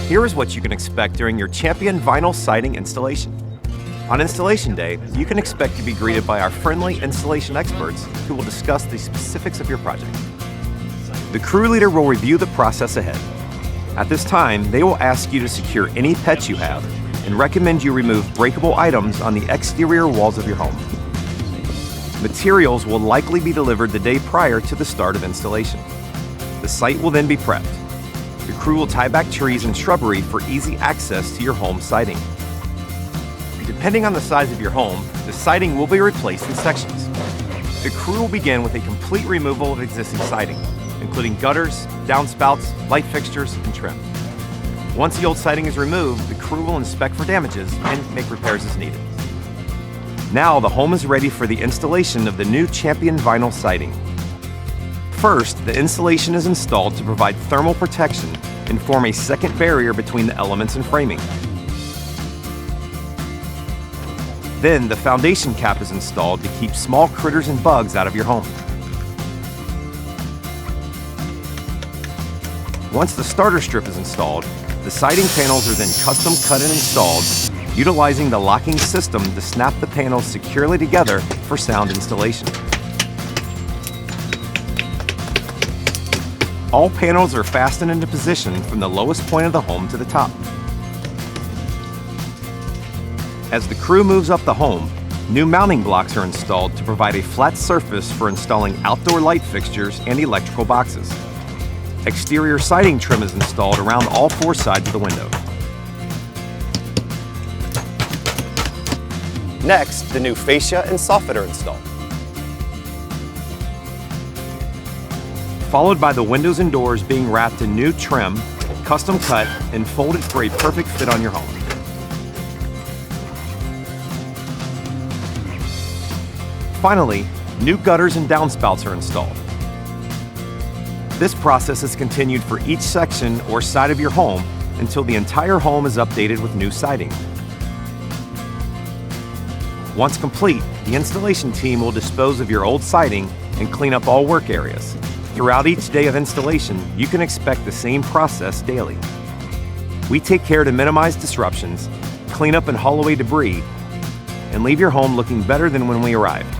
Here is what you can expect during your Champion vinyl siding installation. On installation day, you can expect to be greeted by our friendly installation experts who will discuss the specifics of your project. The crew leader will review the process ahead. At this time, they will ask you to secure any pets you have and recommend you remove breakable items on the exterior walls of your home. Materials will likely be delivered the day prior to the start of installation. The site will then be prepped. The crew will tie back trees and shrubbery for easy access to your home siding. Depending on the size of your home, the siding will be replaced in sections. The crew will begin with a complete removal of existing siding, including gutters, downspouts, light fixtures, and trim. Once the old siding is removed, the crew will inspect for damages and make repairs as needed. Now the home is ready for the installation of the new Champion vinyl siding. First, the insulation is installed to provide thermal protection and form a second barrier between the elements and framing. Then the foundation cap is installed to keep small critters and bugs out of your home. Once the starter strip is installed, the siding panels are then custom cut and installed, utilizing the locking system to snap the panels securely together for sound installation. All panels are fastened into position from the lowest point of the home to the top. As the crew moves up the home, new mounting blocks are installed to provide a flat surface for installing outdoor light fixtures and electrical boxes. Exterior siding trim is installed around all four sides of the window. Next, the new fascia and soffit are installed. Followed by the windows and doors being wrapped in new trim, custom cut, and folded for a perfect fit on your home. Finally, new gutters and downspouts are installed. This process is continued for each section or side of your home until the entire home is updated with new siding. Once complete, the installation team will dispose of your old siding and clean up all work areas. Throughout each day of installation, you can expect the same process daily. We take care to minimize disruptions, clean up and haul away debris, and leave your home looking better than when we arrived.